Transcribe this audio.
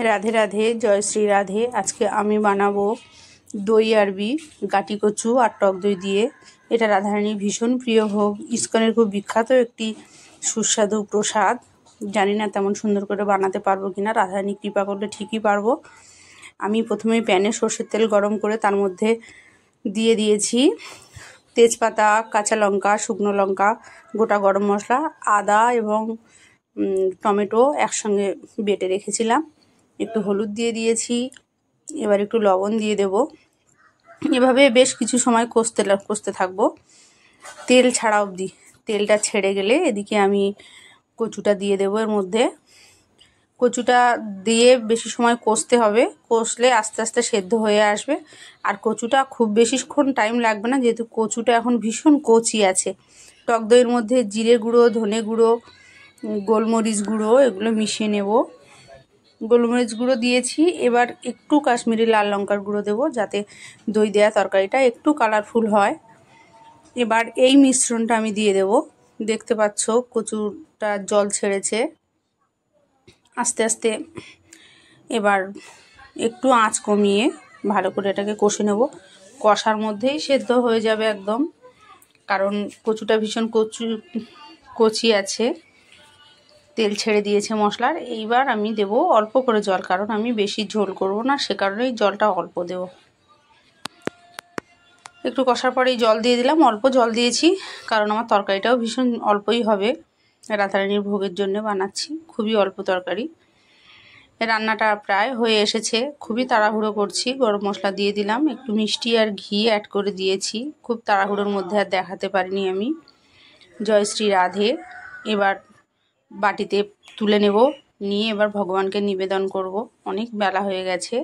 রাধে রাধে, জয় শ্রী রাধে। আজকে আমি বানাবো দই আরবি, গাটি কচু আর টক দই দিয়ে। এটা রাধারানীর ভীষণ প্রিয় ভোগ, ইস্কনের খুব বিখ্যাত একটি সুস্বাদু প্রসাদ। জানি না তেমন সুন্দর করে বানাতে পারবো কিনা, রাধারানী কৃপা করলে ঠিকই পারবো। আমি প্রথমে প্যানে সর্ষের তেল গরম করে তার মধ্যে দিয়ে দিয়েছি তেজপাতা, কাঁচা লঙ্কা, শুকনো লঙ্কা, গোটা গরম মশলা, আদা এবং টমেটো একসঙ্গে বেটে রেখেছিলাম। একটু হলুদ দিয়ে দিয়েছি, এবার একটু লবণ দিয়ে দেব। এভাবে বেশ কিছু সময় কষতে থাকবো তেল ছাড়া অবধি। তেলটা ছেড়ে গেলে এদিকে আমি কচুটা দিয়ে দেবো এর মধ্যে। কচুটা দিয়ে বেশি সময় কষতে হবে, কষলে আস্তে আস্তে সেদ্ধ হয়ে আসবে। আর কচুটা খুব বেশিক্ষণ টাইম লাগবে না, যেহেতু কচুটা এখন ভীষণ কচি আছে। টক দইয়ের মধ্যে জিরে গুঁড়ো, ধনে গুঁড়ো, গোলমরিচ গুঁড়ো এগুলো মিশিয়ে নেব। গোলমরিচ গুঁড়ো দিয়েছি, এবার একটু কাশ্মীরি লাল লঙ্কার গুঁড়ো দেবো যাতে দই দেওয়া তরকারিটা একটু কালারফুল হয়। এবার এই মিশ্রণটা আমি দিয়ে দেব। দেখতে পাচ্ছ কচুটা জল ছেড়েছে আস্তে আস্তে। এবার একটু আঁচ কমিয়ে ভালো করে এটাকে কষে নেব। কষার মধ্যেই সেদ্ধ হয়ে যাবে একদম, কারণ কচুটা ভীষণ কচি আছে, তেল ছেড়ে দিয়েছে মশলার। এইবার আমি দেব অল্প করে জল, কারণ আমি বেশি ঝোল করব না, সে কারণেই জলটা অল্প দেব। একটু কষার পরেই জল দিয়ে দিলাম, অল্প জল দিয়েছি কারণ আমার তরকারিটাও ভীষণ অল্পই হবে। রাধারানীর ভোগের জন্য বানাচ্ছি, খুবই অল্প তরকারি। রান্নাটা প্রায় হয়ে এসেছে, খুবই তাড়াহুড়ো করছি। গরম মশলা দিয়ে দিলাম, একটু মিষ্টি আর ঘি অ্যাড করে দিয়েছি। খুব তাড়াহুড়োর মধ্যে আর দেখাতে পারিনি আমি। জয় শ্রী রাধে। এবার বাটিতে তুলে নেব, নিয়ে এবার ভগবানকে নিবেদন করব। অনেক বেলা হয়ে গেছে।